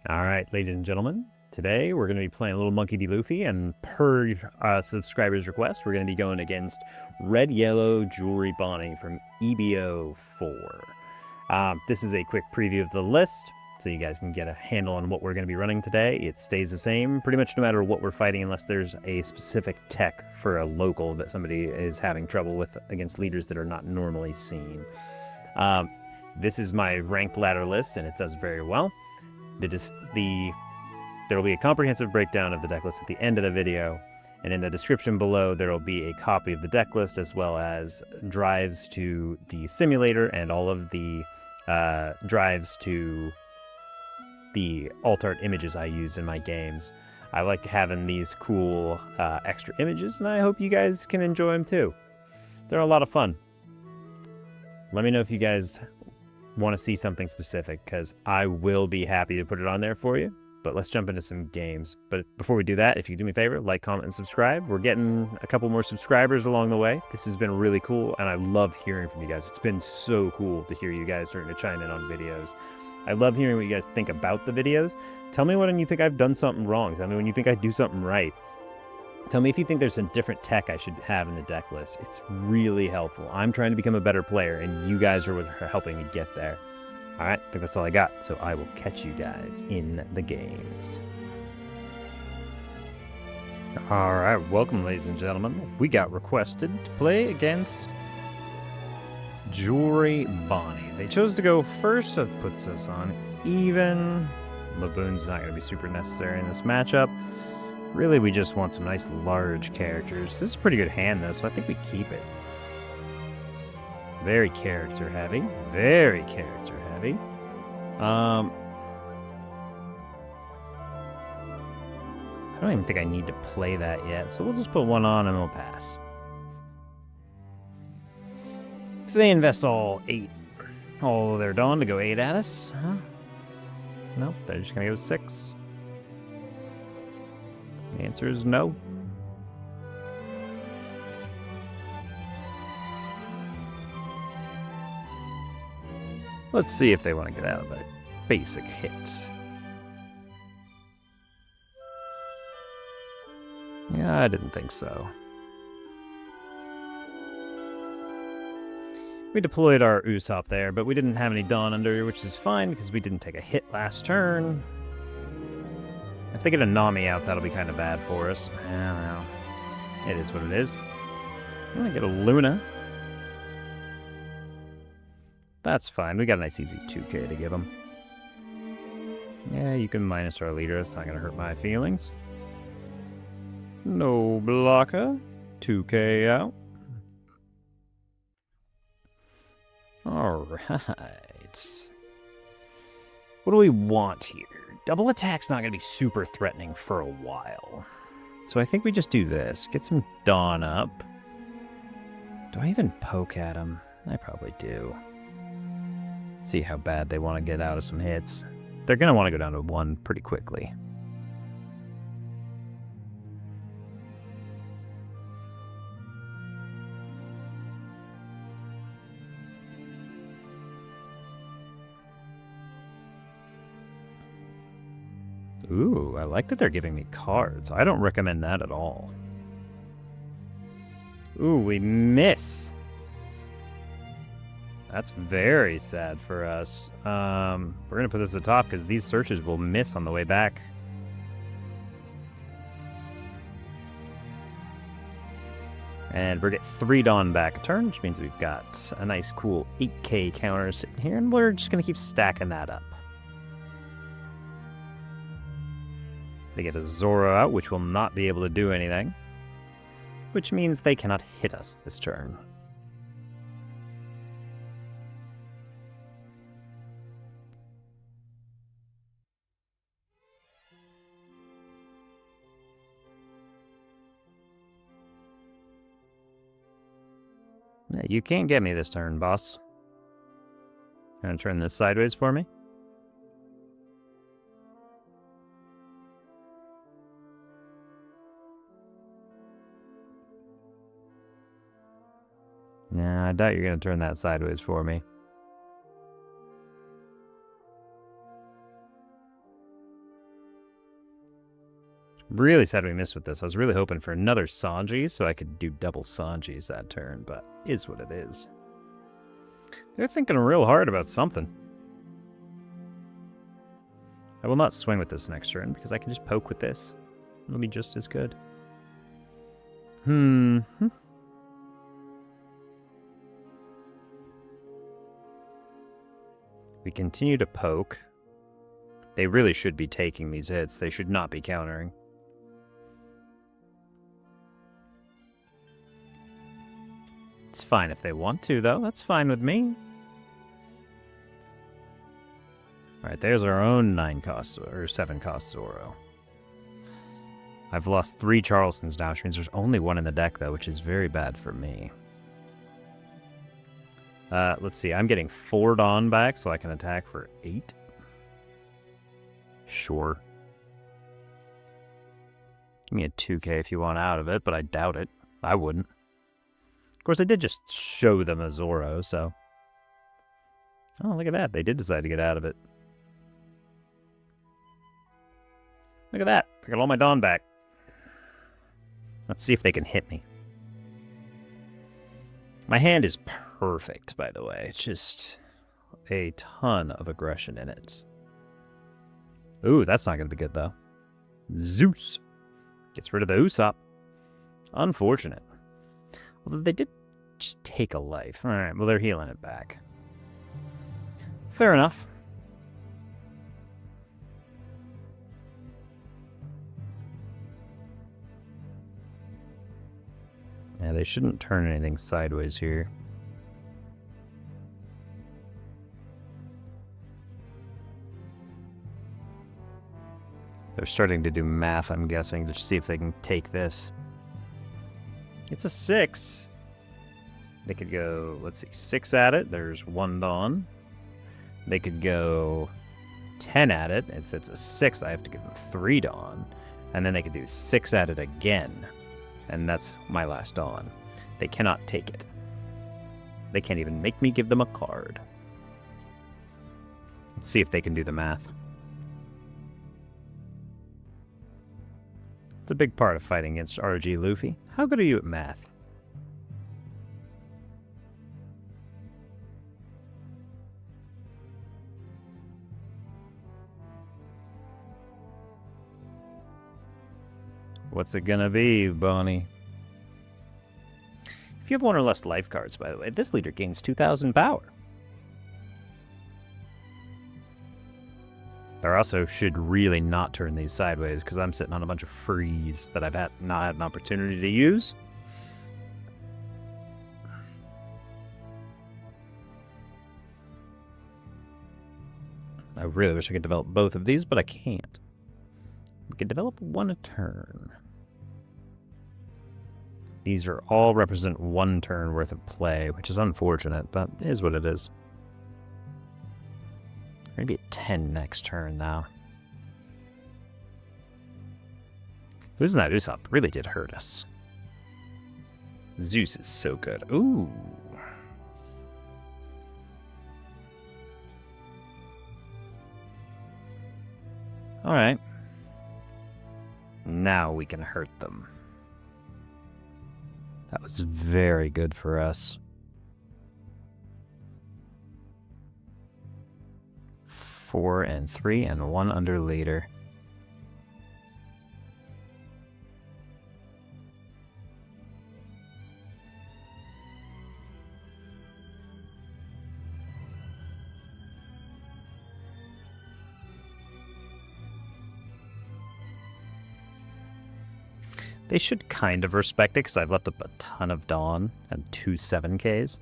Alright, ladies and gentlemen, today we're going to be playing a little Monkey D. Luffy, and per subscribers' request, we're going to be going against Red Yellow Jewelry Bonney from EBO 4. This is a quick preview of the list, so you guys can get a handle on what we're going to be running today. It stays the same pretty much no matter what we're fighting, unless there's a specific tech for a local that somebody is having trouble with against leaders that are not normally seen. This is my ranked ladder list, and it does very well. There will be a comprehensive breakdown of the deck list at the end of the video, and in the description below there will be a copy of the deck list as well as drives to the simulator and all of the drives to the alt art images I use in my games. I like having these cool extra images, and I hope you guys can enjoy them too. They're a lot of fun. Let me know if you guys want to see something specific, because I will be happy to put it on there for you. But let's jump into some games. But before we do that, if you do me a favor, like, comment, and subscribe. We're getting a couple more subscribers along the way. This has been really cool, and I love hearing from you guys. It's been so cool to hear you guys starting to chime in on videos. I love hearing what you guys think about the videos. Tell me when you think I've done something wrong. Tell me when you think I do something right. Tell me if you think there's a different tech I should have in the deck list. It's really helpful. I'm trying to become a better player, and you guys are helping me get there. All right, I think that's all I got, so I will catch you guys in the games. All right, welcome, ladies and gentlemen. We got requested to play against Jewelry Bonney. They chose to go first, so it puts us on even. Laboon's not going to be super necessary in this matchup. Really, we just want some nice large characters. This is a pretty good hand, though, so I think we keep it. Very character heavy. Very character heavy. I don't even think I need to play that yet, so we'll just put one on and we'll pass. If they invest all of their Dawn to go 8 at us, huh? Nope, they're just gonna go 6. The answer is no. Let's see if they want to get out of a basic hit. Yeah, I didn't think so. We deployed our Usopp there, but we didn't have any Dawn under, which is fine because we didn't take a hit last turn. If they get a Nami out, that'll be kind of bad for us. I don't know. It is what it is. I'm gonna get a Luna. That's fine. We got a nice easy 2k to give them. Yeah, you can minus our leader. It's not gonna hurt my feelings. No blocker. 2k out. Alright. What do we want here? Double attack's not going to be super threatening for a while. So I think we just do this. Get some Dawn up. Do I even poke at him? I probably do. See how bad they want to get out of some hits. They're going to want to go down to 1 pretty quickly. Ooh, I like that they're giving me cards. I don't recommend that at all. Ooh, we miss. That's very sad for us. We're going to put this at the top because these searches will miss on the way back. And we're getting 3 Dawn back a turn, which means we've got a nice cool 8k counter sitting here, and we're just going to keep stacking that up. They get a Zoro out, which will not be able to do anything, which means they cannot hit us this turn. You can't get me this turn, boss. Gonna turn this sideways for me? Nah, I doubt you're going to turn that sideways for me. Really sad we missed with this. I was really hoping for another Sanji so I could do double Sanjis that turn, but is what it is. They're thinking real hard about something. I will not swing with this next turn because I can just poke with this. It'll be just as good. We continue to poke. They really should be taking these hits. They should not be countering. It's fine if they want to, though. That's fine with me. Alright, there's our own 9-cost, or 7-cost Zoro. I've lost 3 Charlestons now, which means there's only one in the deck, though, which is very bad for me. Let's see, I'm getting 4 Dawn back, so I can attack for 8. Sure. Give me a 2k if you want out of it, but I doubt it. I wouldn't. Of course, I did just show them a Zoro, so... Oh, look at that. They did decide to get out of it. Look at that. I got all my Dawn back. Let's see if they can hit me. My hand is perfect, by the way. It's just a ton of aggression in it. Ooh, that's not going to be good, though. Zeus. Gets rid of the Usopp. Unfortunate. Although they did just take a life. Alright, well, they're healing it back. Fair enough. Yeah, they shouldn't turn anything sideways here. They're starting to do math, I'm guessing, to see if they can take this. It's a 6. They could go, let's see, 6 at it. There's 1 Dawn. They could go 10 at it. If it's a 6, I have to give them 3 Dawn. And then they could do 6 at it again. And that's my last Dawn. They cannot take it. They can't even make me give them a card. Let's see if they can do the math. It's a big part of fighting against RG Luffy. How good are you at math? What's it gonna be, Bonney? If you have 1 or less life cards, by the way, this leader gains 2,000 power. They also should really not turn these sideways, because I'm sitting on a bunch of freeze that I've not had an opportunity to use. I really wish I could develop both of these, but I can't. We can develop 1 a turn. These are all represent 1 turn worth of play, which is unfortunate, but it is what it is. Maybe a 10 next turn now. Losing that Usopp really did hurt us. Zeus is so good. Ooh. Alright. Now we can hurt them. That was very good for us. 4 and 3 and 1 under leader. They should kind of respect it because I've left up a ton of Dawn and 2 7Ks.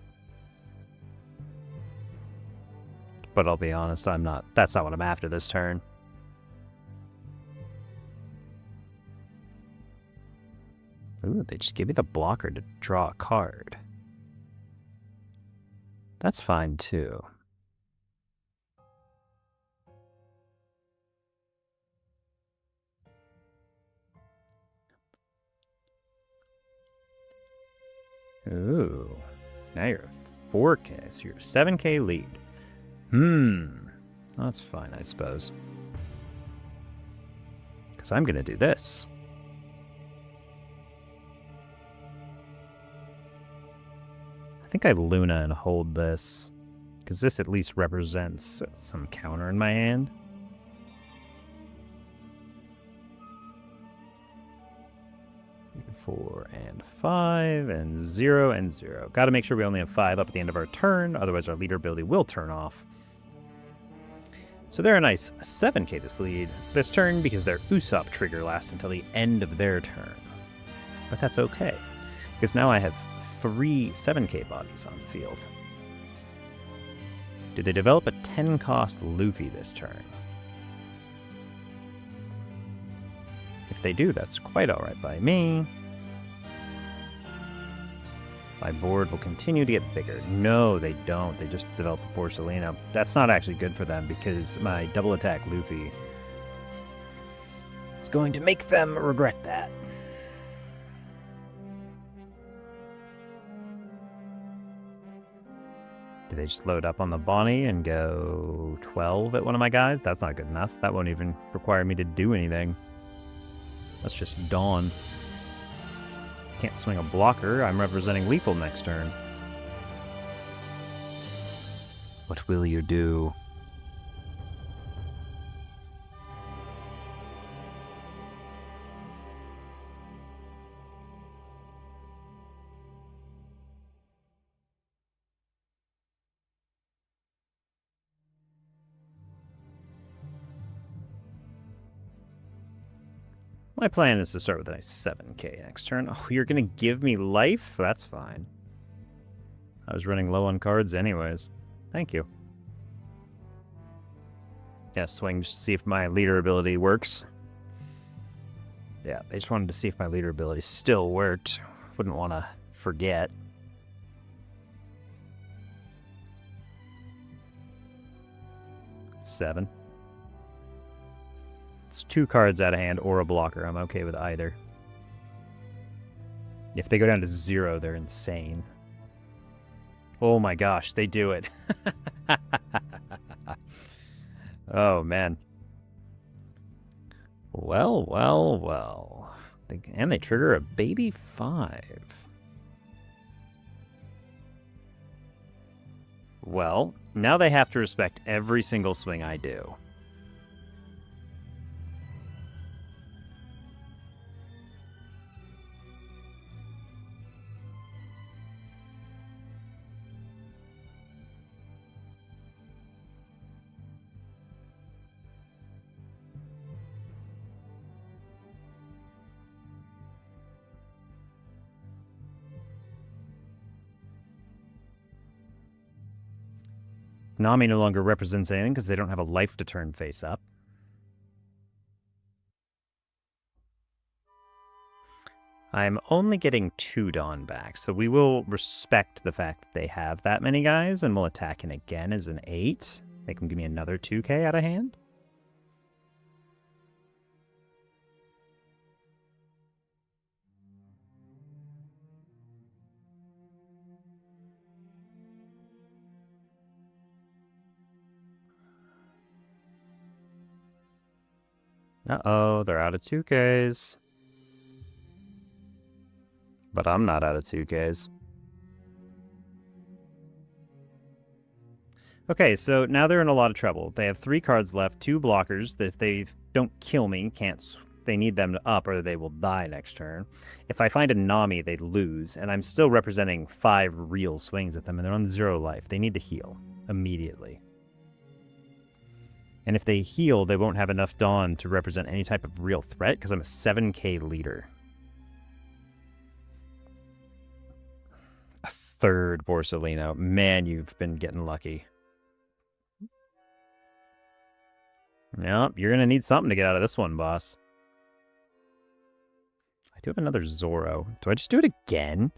But I'll be honest, I'm not. That's not what I'm after this turn. Ooh, they just give me the blocker to draw a card. That's fine too. Ooh, now you're a 4K, so you're a 7K lead. That's fine, I suppose. Because I'm going to do this. think I Luna and hold this, because this at least represents some counter in my hand. Four and 5 and 0 and 0. Got to make sure we only have 5 up at the end of our turn, otherwise our leader ability will turn off. So they're a nice 7k this turn because their Usopp trigger lasts until the end of their turn. But that's okay, because now I have 3 7k bodies on the field. Do they develop a 10-cost Luffy this turn? If they do, that's quite alright by me. My board will continue to get bigger. No, they don't. They just develop a Borsalino. That's not actually good for them because my double attack Luffy is going to make them regret that. Do they just load up on the Bonney and go 12 at one of my guys? That's not good enough. That won't even require me to do anything. That's just Dawn. Can't swing a blocker. I'm representing lethal next turn. What will you do? My plan is to start with a nice 7k next turn. Oh, you're going to give me life? That's fine. I was running low on cards anyways. Thank you. Yeah, swing just to see if my leader ability works. Yeah, I just wanted to see if my leader ability still worked. Wouldn't want to forget. Seven. It's 2 cards out of hand or a blocker. I'm okay with either. If they go down to 0, they're insane. Oh my gosh, they do it. Oh, man. Well, well, well. And they trigger a baby 5. Well, now they have to respect every single swing I do. Nami no longer represents anything because they don't have a life to turn face up. I'm only getting 2 Dawn back, so we will respect the fact that they have that many guys, and we'll attack in again as an 8. They can give me another 2k out of hand. Uh-oh, they're out of 2Ks. But I'm not out of 2Ks. Okay, so now they're in a lot of trouble. They have 3 cards left, 2 blockers that if they don't kill me, they need them to up or they will die next turn. If I find a Nami, they lose, and I'm still representing 5 real swings at them, and they're on 0 life. They need to heal immediately. And if they heal, they won't have enough Dawn to represent any type of real threat, because I'm a 7k leader. A 3rd Borsalino. Man, you've been getting lucky. Yep, you're going to need something to get out of this one, boss. I do have another Zoro. Do I just do it again?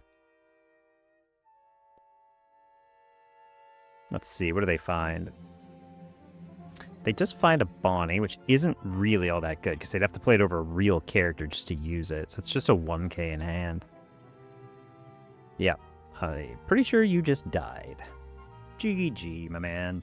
Let's see, what do they find? They just find a Bonney, which isn't really all that good, because they'd have to play it over a real character just to use it. So it's just a 1k in hand. Yeah, I'm pretty sure you just died. GG, my man.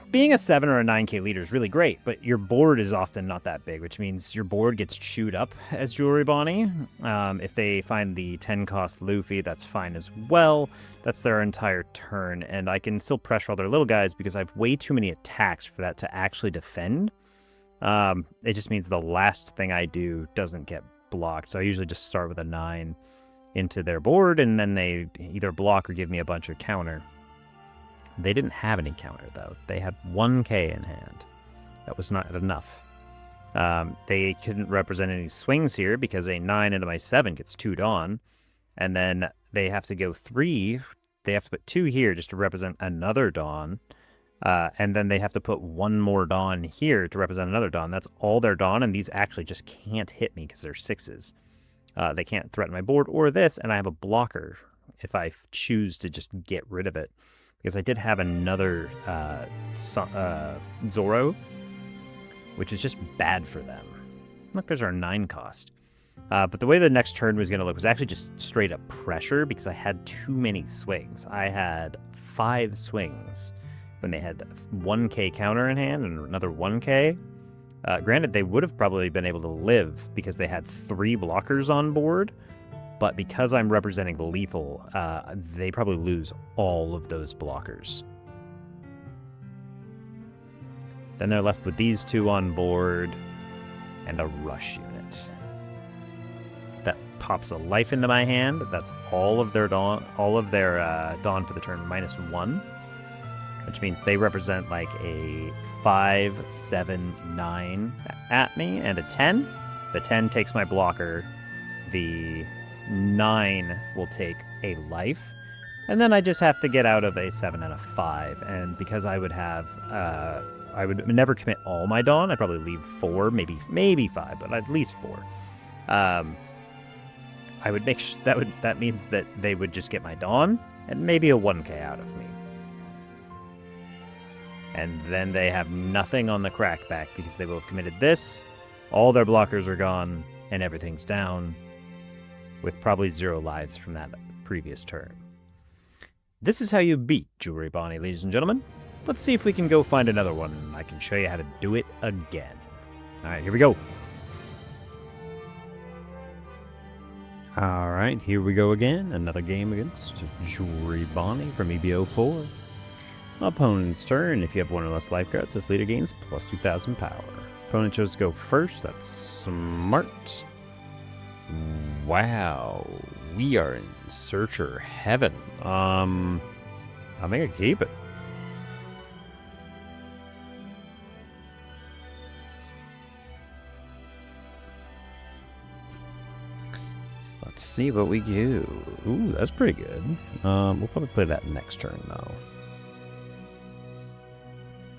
being a 7 or a 9k leader is really great, but your board is often not that big, which means your board gets chewed up as Jewelry Bonney. If they find the 10 cost Luffy, that's fine as well. That's their entire turn, and I can still pressure all their little guys because I have way too many attacks for that to actually defend. It just means the last thing I do doesn't get blocked, so I usually just start with a 9 into their board, and then they either block or give me a bunch of counter. They didn't have any counter, though. They had 1k in hand. That was not enough. They couldn't represent any swings here because a 9 into my 7 gets 2'd on. And then they have to go 3. They have to put 2 here just to represent another Dawn. And then they have to put 1 more Dawn here to represent another Dawn. That's all their Dawn, and these actually just can't hit me because they're 6s. They can't threaten my board or this, and I have a blocker if I choose to just get rid of it. Because I did have another Zoro, which is just bad for them. Look, there's our 9 cost. But the way the next turn was going to look was actually just straight up pressure because I had too many swings. I had 5 swings when they had 1k counter in hand and another 1k. Granted, they would have probably been able to live because they had 3 blockers on board. But because I'm representing lethal, they probably lose all of those blockers. Then they're left with these 2 on board and a rush unit. That pops a life into my hand. That's all of their Dawn, Dawn for the turn -1, which means they represent like a 5, 7, 9 at me and a 10. The 10 takes my blocker. The 9 will take a life, and then I just have to get out of a 7 and a 5, and because I would have I would never commit all my Dawn, I'd probably leave 4, maybe 5, but at least 4. I would make that means that they would just get my Dawn and maybe a 1k out of me, and then they have nothing on the crackback because they will have committed this, all their blockers are gone, and everything's down, with probably 0 lives from that previous turn. This is how you beat Jewelry Bonney, ladies and gentlemen. Let's see if we can go find another one. I can show you how to do it again. Alright, here we go. Alright, here we go again. Another game against Jewelry Bonney from EBO4. Opponent's turn. If you have 1 or less lifeguards, this leader gains plus 2,000 power. Opponent chose to go first. That's smart. Wow, we are in searcher heaven. I think I keep it. Let's see what we do. Ooh, that's pretty good. We'll probably play that next turn though.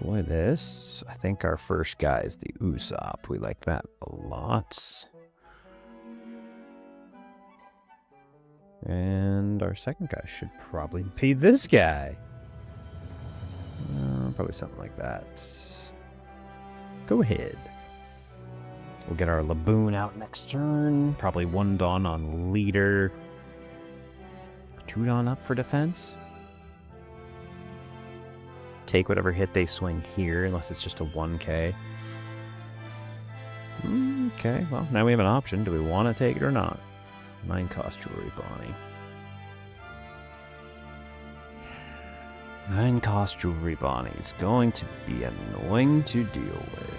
Boy, this, I think our first guy is the Usopp. We like that a lot. And our second guy should probably be this guy. Probably something like that. Go ahead. We'll get our Laboon out next turn. Probably 1 Dawn on leader. 2 Dawn up for defense. Take whatever hit they swing here, unless it's just a 1k. Okay, well, now we have an option. Do we want to take it or not? 9 cost Jewelry Bonney. 9 cost Jewelry Bonney is going to be annoying to deal with.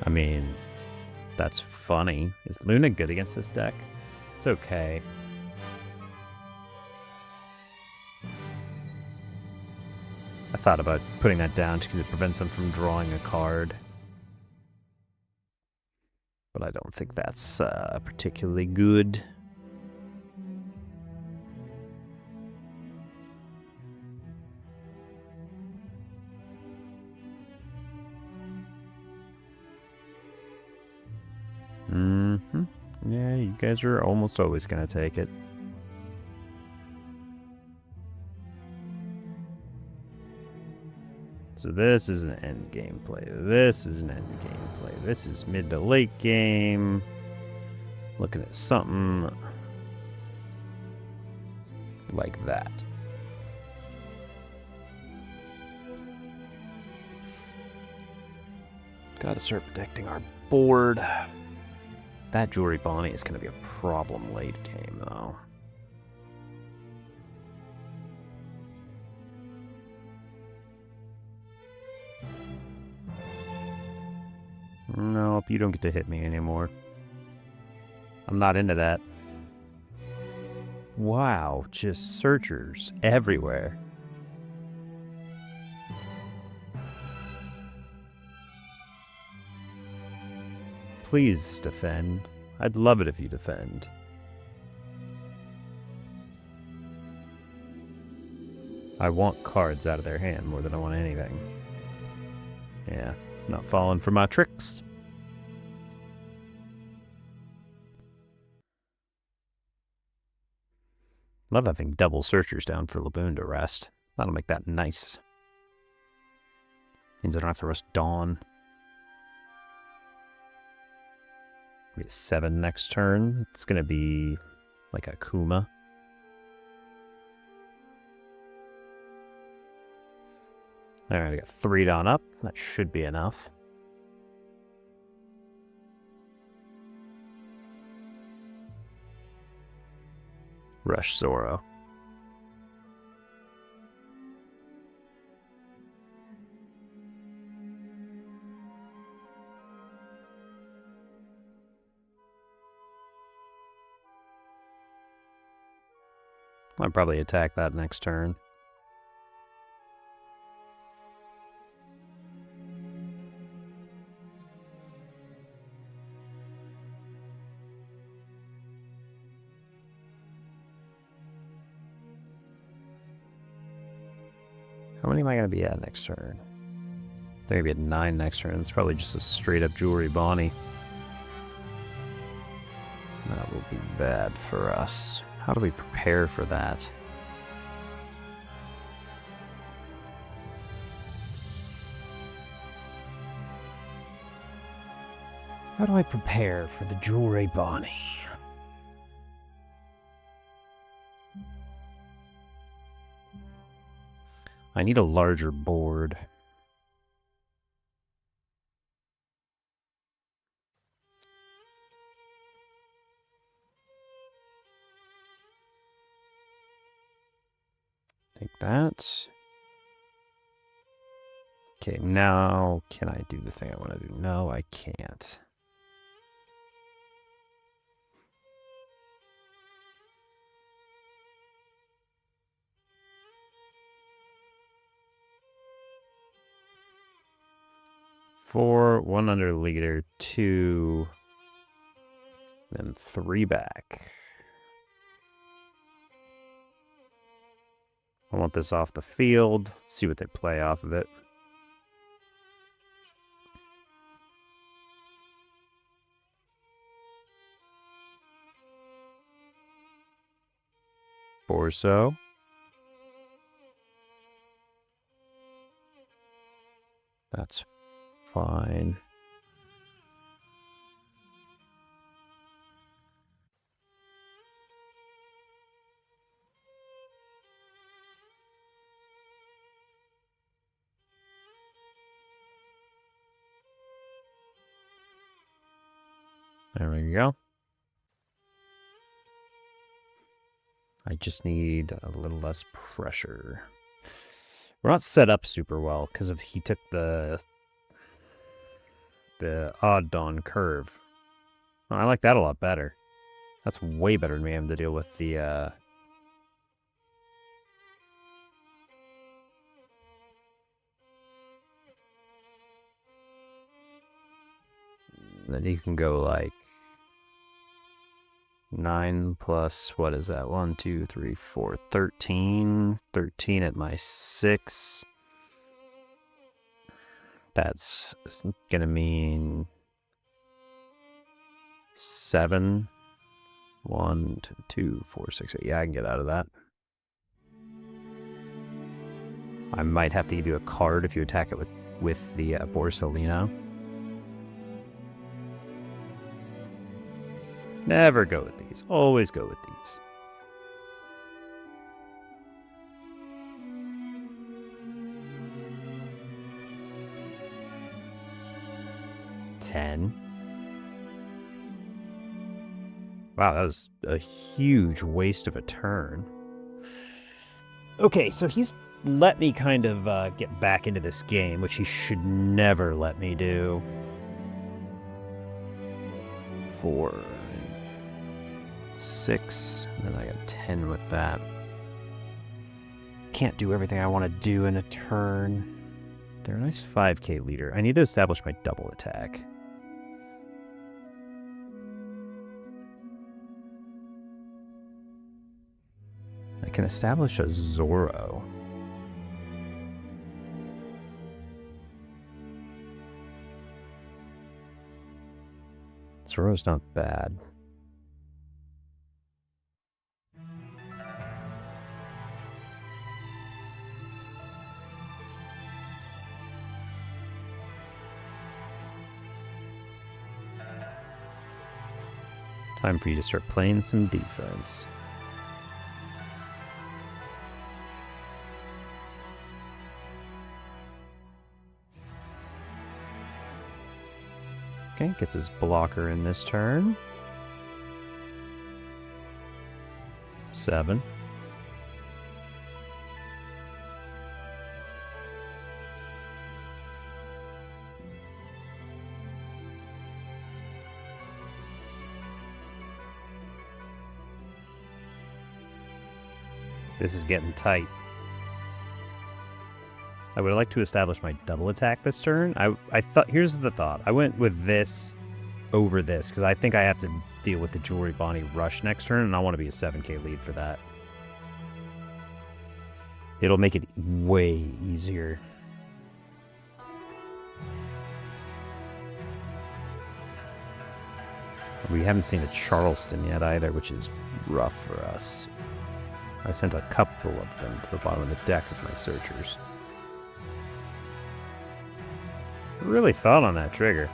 I mean, that's funny. Is Luna good against this deck? It's okay. I thought about putting that down because it prevents them from drawing a card. But I don't think that's particularly good. Yeah, you guys are almost always going to take it. So this is an end game play. This is an end game play. This is mid to late game. Looking at something like that. Gotta start protecting our board. That Jewelry Bonney is gonna be a problem late game, though. Nope, you don't get to hit me anymore. I'm not into that. Wow, just searchers everywhere. Please defend. I'd love it if you defend. I want cards out of their hand more than I want anything. Yeah, not falling for my tricks. Love having double searchers down for Laboon to rest. That'll make that nice. Means I don't have to rest Dawn. We get 7 next turn. It's gonna be like a Kuma. Alright, I got 3 Dawn up. That should be enough. Rush Zoro. I'll probably attack that next turn. How many am I going to be at next turn? They're going to be at 9 next turn. It's probably just a straight up Jewelry Bonney. That will be bad for us. How do we prepare for that? How do I prepare for the Jewelry Bonney? I need a larger board. Take that. Okay, now can I do the thing I want to do? No, I can't. Four, 1 under leader, 2, then 3 back. I want this off the field. Let's see what they play off of it. Borso. That's fine. There we go. I just need a little less pressure. We're not set up super well because of he took the odd dawn curve. Oh, I like that a lot better. That's way better than me having to deal with the then you can go like 9 plus, what is that? 1, 2, 3, 4, 13. 13 at my 6. That's gonna mean 7. 1, 2, 4, 6, 8. Yeah, I can get out of that. I might have to give you a card if you attack it with the Borsalino. Never go with these. Always go with these. $10. Wow, that was a huge waste of a turn. Okay, so he's let me kind of get back into this game, which he should never let me do. 4, 6, and then I got 10 with that. Can't do everything I want to do in a turn. They're a nice 5k leader. I need to establish my double attack. I can establish a Zoro. Zoro's not bad. Time for you to start playing some defense. Okay, gets his blocker in this turn. 7. This is getting tight. I would like to establish my double attack this turn. I thought, here's the thought. I went with this over this because I think I have to deal with the Jewelry Bonney rush next turn, and I want to be a 7k lead for that. It'll make it way easier. We haven't seen a Charleston yet either, which is rough for us. I sent a couple of them to the bottom of the deck with my searchers. Really thought on that trigger.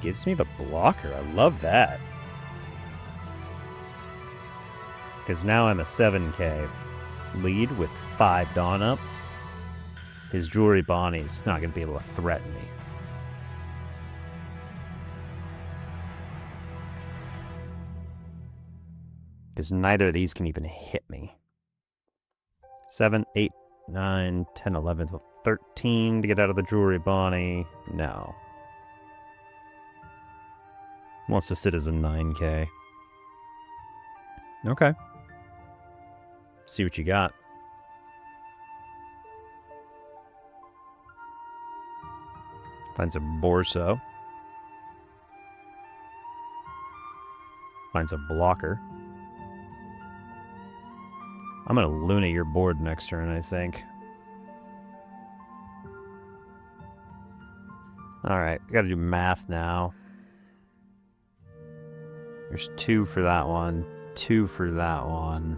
Gives me the blocker. I love that. Because now I'm a 7k lead with 5 Dawn up. His Jewelry Bonney's not going to be able to threaten me. Because neither of these can even hit me. 7, 8, 9, 10, 11, 12, 13 to get out of the Jewelry Bonney. No. Wants to sit as a 9k. Okay. See what you got. Finds a Borso. Finds a blocker. I'm going to Luna your board next turn, I think. Alright, got to do math now. There's 2 for that one, 2 for that one.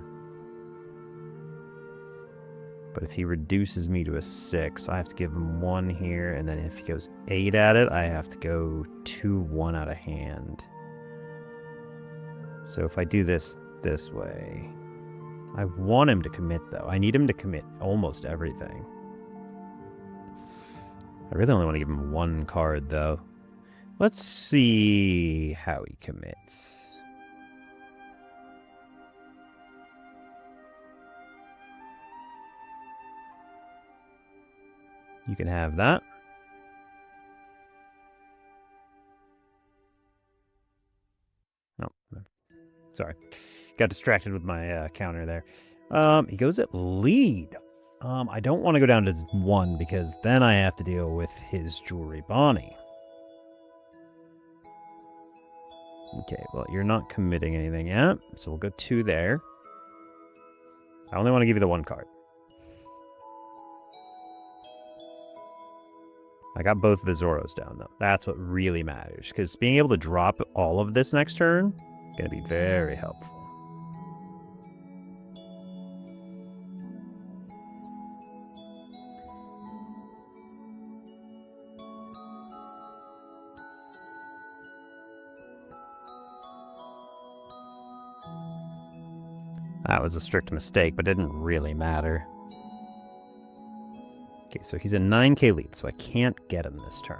But if he reduces me to a 6, I have to give him 1 here, and then if he goes 8 at it, I have to go 2, 1 out of hand. So if I do this way... I want him to commit, though. I need him to commit almost everything. I really only want to give him 1 card, though. Let's see how he commits. You can have that. No. Sorry. Got distracted with my counter there. He goes at lead. I don't want to go down to 1 because then I have to deal with his Jewelry Bonney. Okay, well, you're not committing anything yet, so we'll go 2 there. I only want to give you the 1 card. I got both of the Zoros down, though. That's what really matters, because being able to drop all of this next turn is going to be very helpful. That was a strict mistake, but it didn't really matter. Okay, so he's a 9k lead, so I can't get him this turn.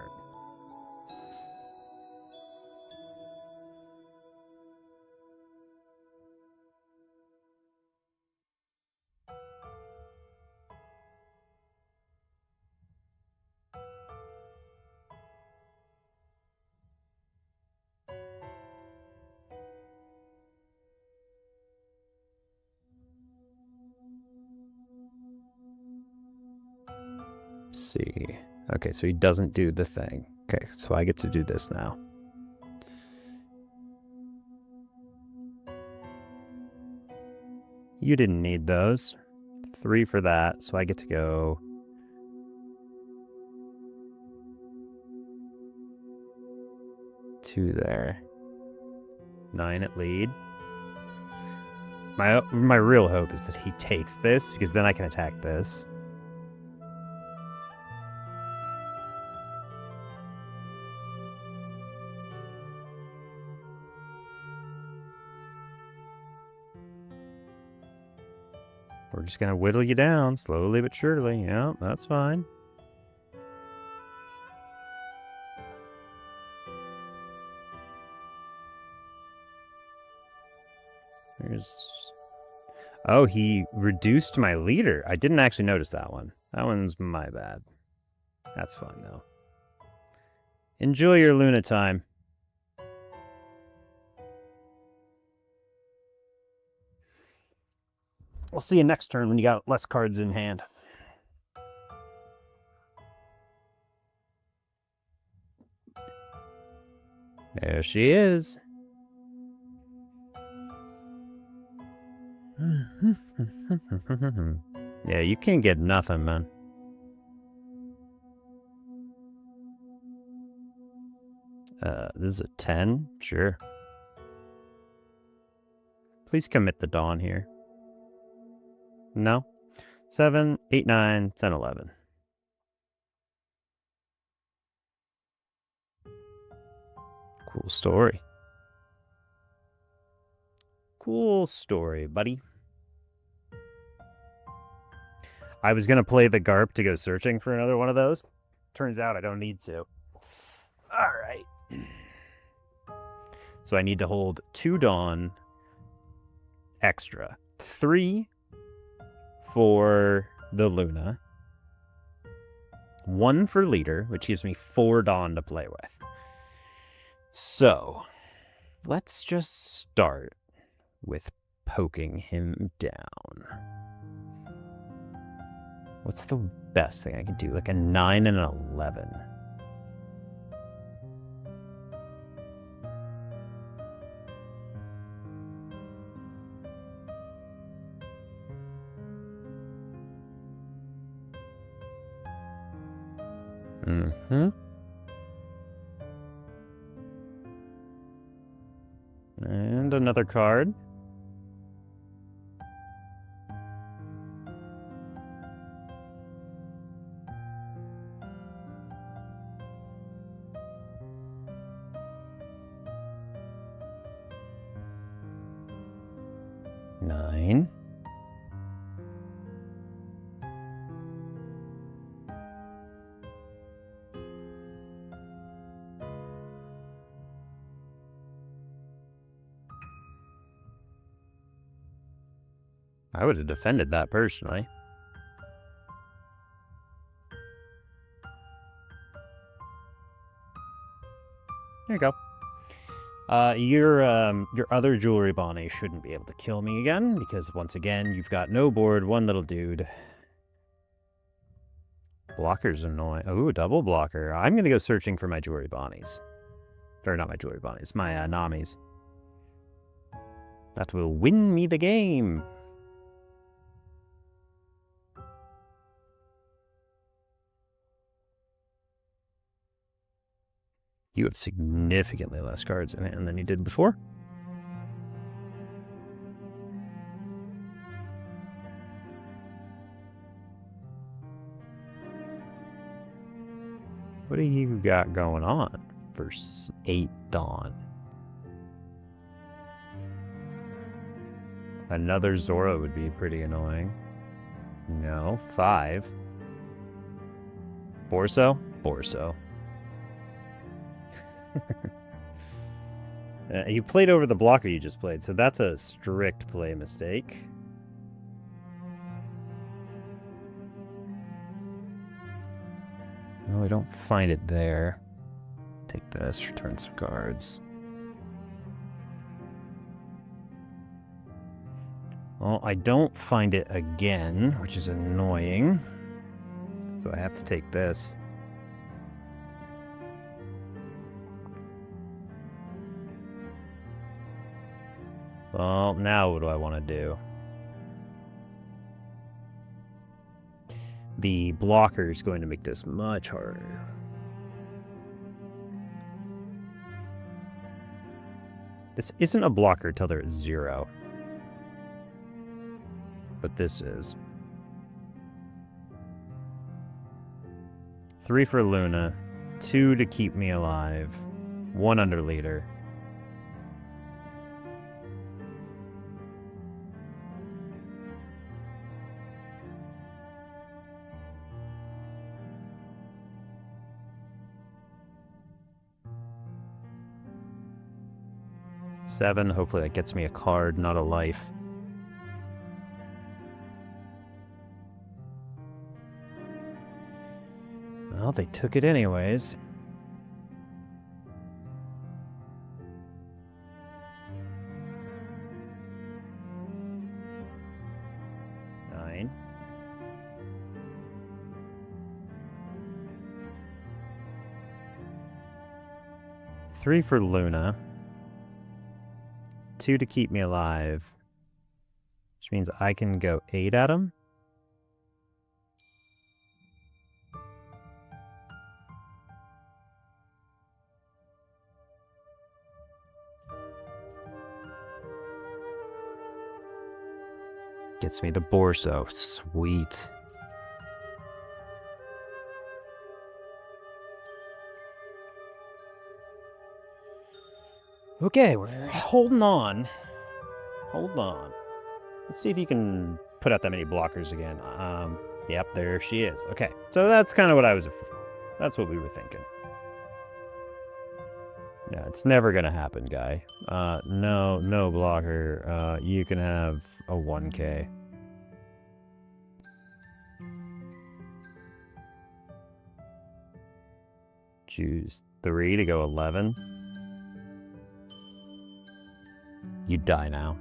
See. Okay, so he doesn't do the thing. Okay, so I get to do this now. You didn't need those. 3 for that, so I get to go... 2 there. 9 at lead. My real hope is that he takes this, because then I can attack this. We're just going to whittle you down, slowly but surely. Yeah, that's fine. There's... Oh, he reduced my leader. I didn't actually notice that one. That one's my bad. That's fine, though. Enjoy your Luna time. We'll see you next turn when you got less cards in hand. There she is. Yeah, you can't get nothing, man. This is a 10? Sure. Please commit the Dawn here. No? 7, 8, 9, 10, 11. Cool story. Cool story, buddy. I was going to play the Garp to go searching for another one of those. Turns out I don't need to. All right. So I need to hold 2 Dawn extra. 3 for the Luna. 1 for leader, which gives me 4 Dawn to play with. So, let's just start with poking him down. What's the best thing I can do? Like a 9 and an 11. And another card. Nine. I would have defended that personally. There you go. Your other jewelry Bonney shouldn't be able to kill me again, because once again, you've got no board, 1 little dude. Blocker's annoying. Ooh, double blocker. I'm going to go searching for my jewelry Bonnies. Or not my jewelry Bonnies, my Namis. That will win me the game. You have significantly less cards in hand than you did before. What do you got going on for 8 Dawn? Another Zora would be pretty annoying. No, 5. Borso? Borso. You played over the blocker you just played, so that's a strict play mistake. No, I don't find it there. Take this, return some cards. Well, I don't find it again, which is annoying. So I have to take this. Well, now what do I want to do? The blocker is going to make this much harder. This isn't a blocker till they're at 0. But this is. 3 for Luna, 2 to keep me alive, 1 under leader. Seven, hopefully that gets me a card, not a life. Well, they took it anyways. Nine. Three for Luna. 2 to keep me alive, which means I can go 8 at him. Gets me the Borso. Sweet. Okay, we're holding on. Hold on. Let's see if you can put out that many blockers again. Yep, there she is. Okay, so that's kind of what that's what we were thinking. Yeah, it's never gonna happen, guy. No blocker. You can have a 1K. Choose 3 to go 11. You die now.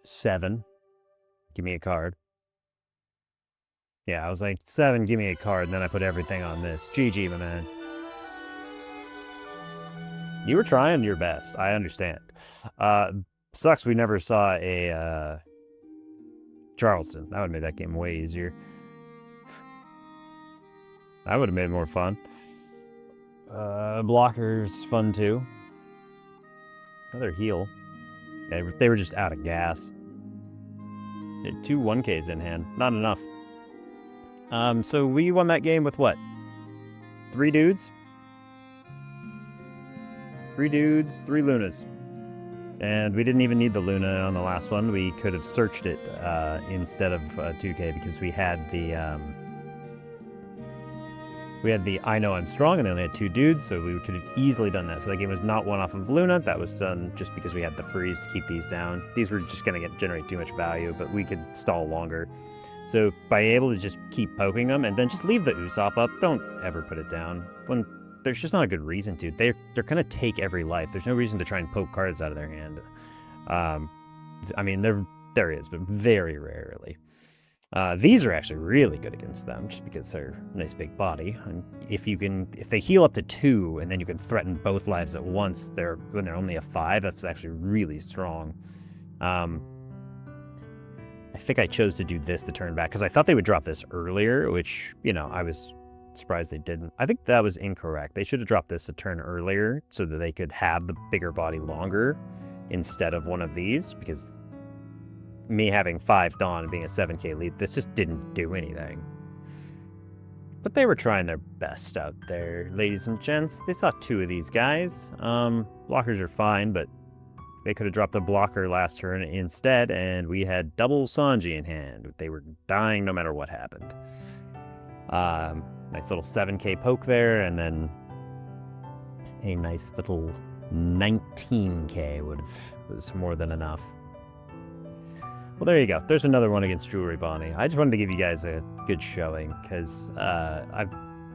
Seven. Give me a card. Yeah, I was like, 7, give me a card, and then I put everything on this. GG, my man. You were trying your best. I understand. Sucks we never saw a Charleston. That would have made that game way easier. That would have made it more fun. Blockers, fun too. Another heal. Yeah, they were just out of gas. They had 2 1Ks in hand. Not enough. So we won that game with what? 3 dudes? 3 dudes, 3 Lunas. And we didn't even need the Luna on the last one. We could have searched it instead of 2K because we had the I Know I'm Strong, and they only had 2 dudes, so we could have easily done that. So that game was not one off of Luna. That was done just because we had the freeze to keep these down. These were just going to generate too much value, but we could stall longer. So by able to just keep poking them and then just leave the Usopp up, don't ever put it down. When there's just not a good reason to. They're going to take every life. There's no reason to try and poke cards out of their hand. I mean, there is, but very rarely. These are actually really good against them, just because they're a nice big body. And if they heal up to 2, and then you can threaten both lives at once, when they're only a 5, that's actually really strong. I think I chose to do this the turn back, because I thought they would drop this earlier, which, you know, I was surprised they didn't. I think that was incorrect. They should have dropped this a turn earlier, so that they could have the bigger body longer, instead of one of these, because me having 5 Dawn and being a 7k lead, this just didn't do anything. But they were trying their best out there, ladies and gents. They saw 2 of these guys. Blockers are fine, but they could have dropped a blocker last turn instead, and we had double Sanji in hand. They were dying no matter what happened. Nice little 7k poke there, and then a nice little 19k was more than enough. Well, there you go. There's another one against Jewelry Bonney. I just wanted to give you guys a good showing, because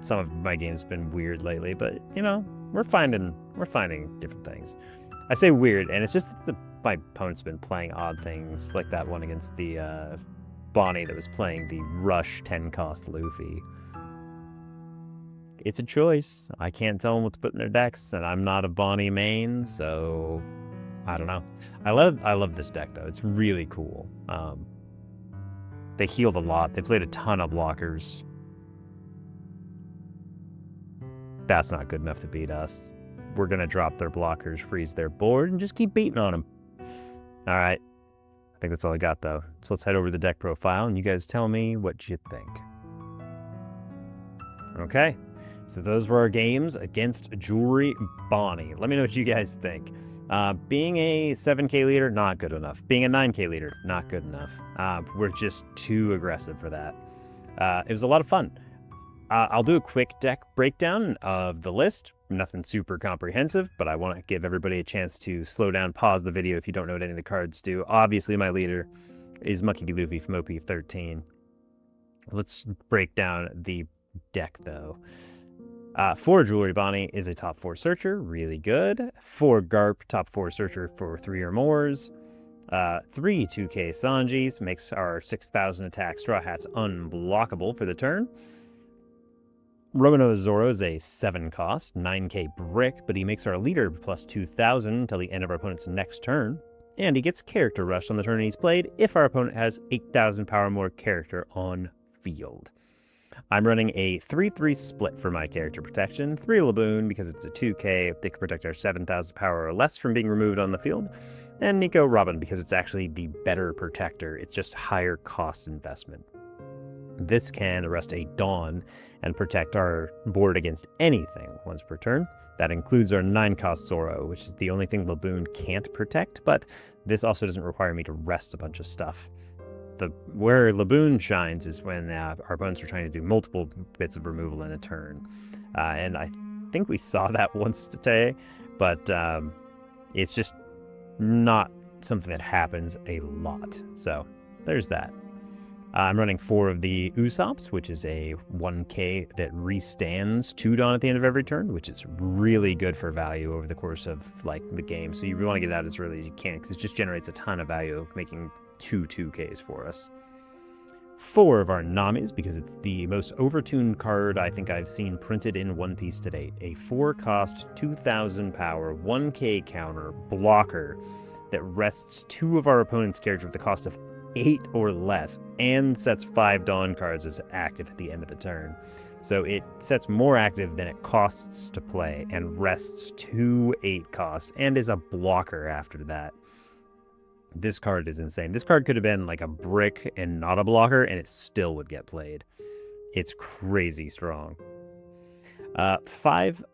some of my games have been weird lately, but, you know, we're finding different things. I say weird, and it's just that my opponent's been playing odd things, like that one against the Bonney that was playing the Rush 10-cost Luffy. It's a choice. I can't tell them what to put in their decks, and I'm not a Bonney main, so I don't know. I love this deck, though. It's really cool. They healed a lot. They played a ton of blockers. That's not good enough to beat us. We're going to drop their blockers, freeze their board, and just keep beating on them. All right. I think that's all I got, though. So let's head over to the deck profile, and you guys tell me what you think. Okay. So those were our games against Jewelry Bonney. Let me know what you guys think. Being a 7k leader, not good enough. Being a 9k leader, not good enough. We're just too aggressive for that. It was a lot of fun. I'll do a quick deck breakdown of the list. Nothing super comprehensive, but I want to give everybody a chance to slow down, pause the video if you don't know what any of the cards do. Obviously, my leader is Monkey D. Luffy from OP13. Let's break down the deck, though. 4 Jewelry Bonney is a top 4 searcher, really good. 4 Garp, top 4 searcher for 3 or mores. 3 2k Sanjis makes our 6,000 attack Straw Hats unblockable for the turn. Romano Zoro is a 7 cost, 9k brick, but he makes our leader plus 2,000 until the end of our opponent's next turn. And he gets character rush on the turn he's played if our opponent has 8,000 power more character on field. I'm running a 3-3 split for my character protection. 3 Laboon because it's a 2k, they can protect our 7,000 power or less from being removed on the field. And Nico Robin because it's actually the better protector, it's just higher cost investment. This can arrest a Dawn and protect our board against anything once per turn. That includes our 9-cost Zoro, which is the only thing Laboon can't protect, but this also doesn't require me to rest a bunch of stuff. Where Laboon shines is when our opponents are trying to do multiple bits of removal in a turn. And I think we saw that once today, but it's just not something that happens a lot. So there's that. I'm running 4 of the Usops, which is a 1k that restands 2 Dawn at the end of every turn, which is really good for value over the course of like the game. So you want to get it out as early as you can, because it just generates a ton of value, making 2 2ks for us. 4 of our Namis, because it's the most overtuned card I think I've seen printed in One Piece to date. A 4-cost, 2,000 power, 1k counter blocker that rests 2 of our opponent's characters with the cost of 8 or less, and sets 5 Dawn cards as active at the end of the turn. So it sets more active than it costs to play, and rests 2 8 costs, and is a blocker after that. This card is insane. This card could have been like a brick and not a blocker, and it still would get played. It's crazy strong. 5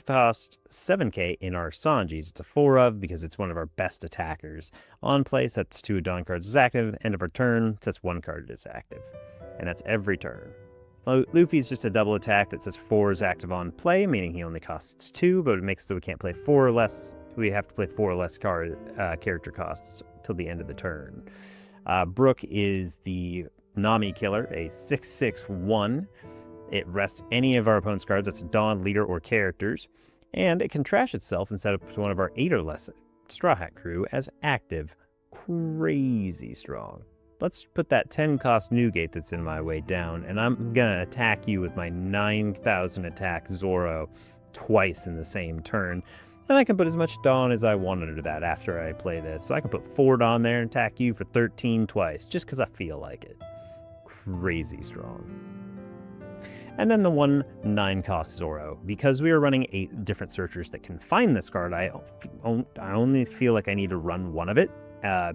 cost 7k in our Sanjis. It's a 4 of because it's one of our best attackers. On play, sets 2 Dawn cards as active. End of our turn, sets 1 card as active. And that's every turn. Luffy's just a double attack that says 4 is active on play, meaning he only costs 2, but it makes it so we can't play 4 or less. We have to play 4 or less character costs till the end of the turn. Brook is the Nami killer, a 6/6/1. It rests any of our opponent's cards, that's Dawn, leader, or characters, and it can trash itself and set up to one of our 8 or less Straw Hat crew as active. Crazy strong. let's put that 10 cost Newgate that's in my way down, and I'm gonna attack you with my 9,000 attack Zoro twice in the same turn. And I can put as much Dawn as I want under that after I play this. So I can put 4 Dawn there and attack you for 13 twice, just because I feel like it. Crazy strong. And then the 1 9 cost Zoro. Because we are running 8 different searchers that can find this card, I only feel like I need to run one of it,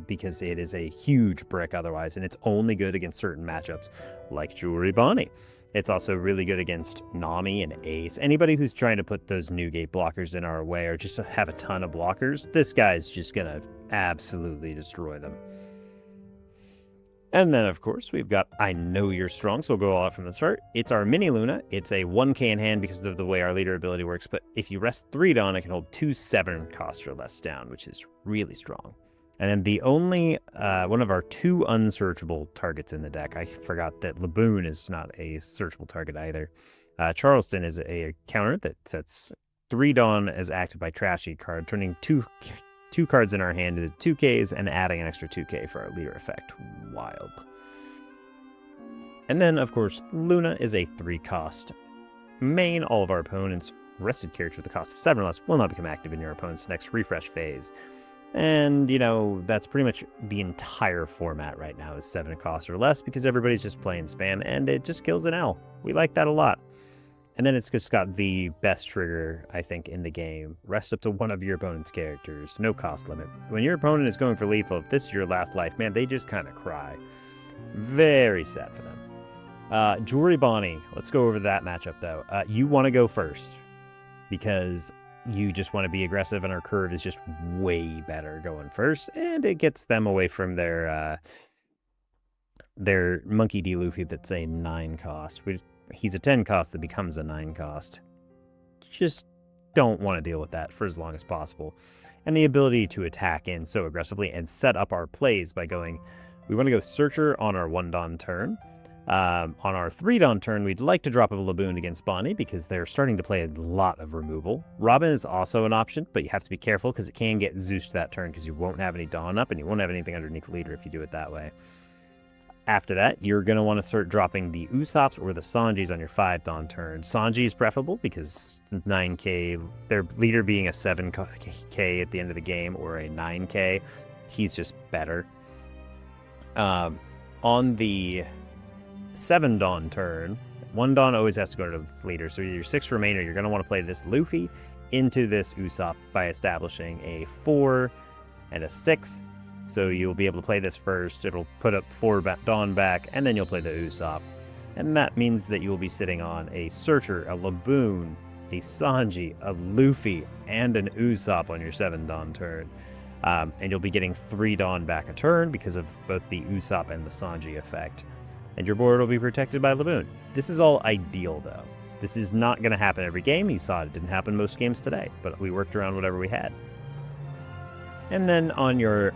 because it is a huge brick otherwise, and it's only good against certain matchups, like Jewelry Bonney. It's also really good against Nami and Ace. Anybody who's trying to put those Newgate blockers in our way or just have a ton of blockers, this guy's just going to absolutely destroy them. And then, of course, we've got I Know You're Strong, so we'll go all out from the start. It's our Mini Luna. It's a 1k in hand because of the way our leader ability works, but if you rest 3 Dawn, it can hold 2 7 cost or less down, which is really strong. And then the only, one of our 2 unsearchable targets in the deck, I forgot that Laboon is not a searchable target either. Charleston is a counter that sets 3 Dawn as active by Trashy card, turning two cards in our hand into 2Ks and adding an extra 2K for our leader effect. Wild. And then, of course, Luna is a 3 cost main. All of our opponents' rested characters with a cost of 7 or less will not become active in your opponent's next refresh phase. And, you know, that's pretty much the entire format right now is 7 cost or less because everybody's just playing spam and it just kills an L. We like that a lot. And then it's just got the best trigger, I think, in the game. Rest up to one of your opponent's characters. No cost limit. When your opponent is going for lethal, if this is your last life, man, they just kind of cry. Very sad for them. Jewelry Bonney. Let's go over that matchup, though. You want to go first because you just want to be aggressive, and our curve is just way better going first, and it gets them away from their Monkey D. Luffy that's a 9 cost. He's a 10 cost that becomes a 9 cost. Just don't want to deal with that for as long as possible. And the ability to attack in so aggressively and set up our plays by going, we want to go Searcher on our 1 Dawn turn. On our 3 Dawn turn, we'd like to drop a Laboon against Bonney because they're starting to play a lot of removal. Robin is also an option, but you have to be careful because it can get Zeused that turn because you won't have any Dawn up and you won't have anything underneath leader if you do it that way. After that, you're going to want to start dropping the Usopps or the Sanjis on your 5 Dawn turn. Sanji is preferable because 9k, their leader being a 7k at the end of the game or a 9k, he's just better. On the 7 Dawn turn, 1 Dawn always has to go to the leader, so your 6 remainder, you're going to want to play this Luffy into this Usopp by establishing a 4 and a 6. So you'll be able to play this first, it'll put up 4 Dawn back, and then you'll play the Usopp. And that means that you'll be sitting on a Searcher, a Laboon, a Sanji, a Luffy, and an Usopp on your 7 Dawn turn. And you'll be getting 3 Dawn back a turn because of both the Usopp and the Sanji effect. And your board will be protected by Laboon. This is all ideal, though. This is not going to happen every game. You saw it didn't happen most games today, but we worked around whatever we had. And then on your,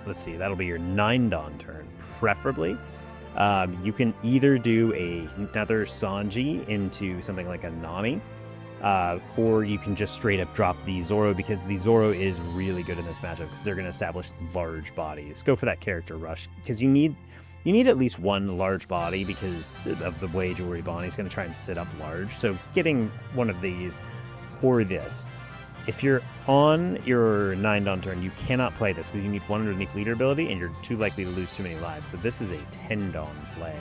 let's see, that'll be your 9 Dawn turn, preferably. You can either do another Sanji into something like a Nami, or you can just straight up drop the Zoro because the Zoro is really good in this matchup because they're going to establish large bodies. Go for that character rush because you need at least 1 large body because of the way Jewelry Bonney is going to try and sit up large. So getting one of these or this. If you're on your 9 Dawn turn, you cannot play this because you need 1 underneath leader ability and you're too likely to lose too many lives. So this is a 10 Dawn play.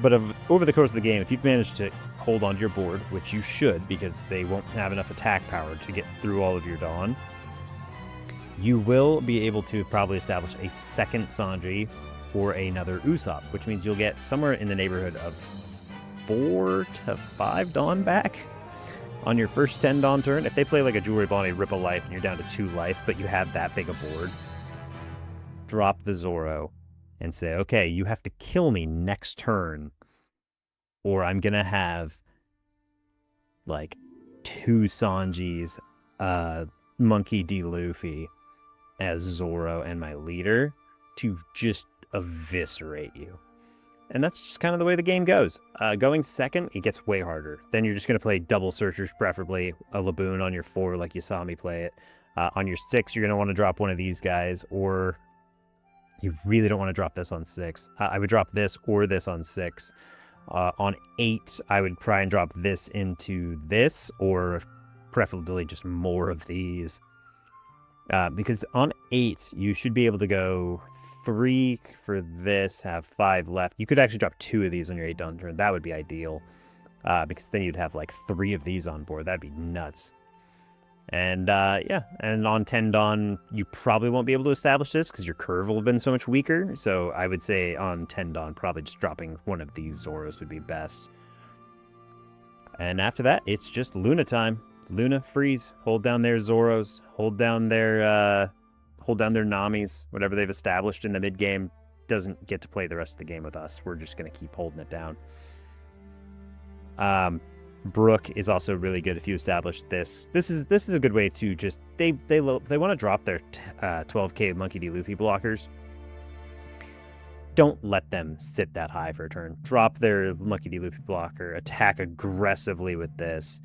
But over the course of the game, if you've managed to hold onto your board, which you should because they won't have enough attack power to get through all of your Dawn, you will be able to probably establish a 2nd Sanji or another Usopp, which means you'll get somewhere in the neighborhood of 4 to 5 Dawn back on your first 10 Dawn turn. If they play like a Jewelry Bonney, rip a life, and you're down to 2 life, but you have that big a board, drop the Zoro and say, okay, you have to kill me next turn, or I'm going to have like 2 Sanjis, Monkey D. Luffy as Zoro and my leader to just eviscerate you. And that's just kind of the way the game goes. Going second, it gets way harder. Then you're just going to play double Searchers, preferably a Laboon on your 4 like you saw me play it. On your 6, you're going to want to drop one of these guys, or You really don't want to drop this on 6. I would drop this or this on 6. On 8, I would try and drop this into this, or preferably just more of these. Because on 8, you should be able to go 3 for this, have 5 left. You could actually drop 2 of these on your 8 dawn turn. That would be ideal. Because then you'd have like 3 of these on board. That'd be nuts. And yeah, and on 10 dawn, you probably won't be able to establish this because your curve will have been so much weaker. So I would say on 10 dawn, probably just dropping one of these Zoros would be best. And after that, it's just Luna time. Luna, freeze, hold down their Zoros, hold down their Namis, whatever they've established in the mid game. Doesn't get to play the rest of the game with us. We're just gonna keep holding it down. Brook is also really good if you establish this. This is a good way to just they want to drop their 12k Monkey D. Luffy blockers. Don't let them sit that high for a turn. Drop their Monkey D. Luffy blocker. Attack aggressively with this.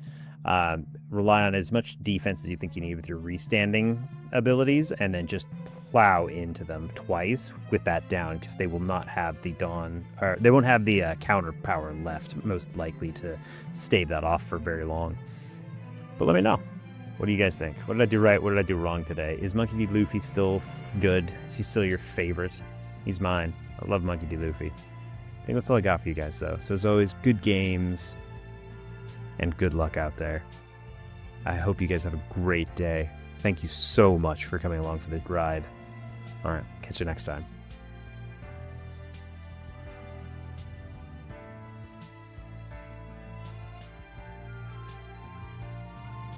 Rely on as much defense as you think you need with your restanding abilities, and then just plow into them twice with that down, because they will not have the dawn, or they won't have the counter power left, most likely, to stave that off for very long. But let me know. What do you guys think? What did I do right? What did I do wrong today? Is Monkey D. Luffy still good? Is he still your favorite? He's mine. I love Monkey D. Luffy. I think that's all I got for you guys, though. So as always, good games and good luck out there. I hope you guys have a great day. Thank you so much for coming along for the ride. All right, catch you next time.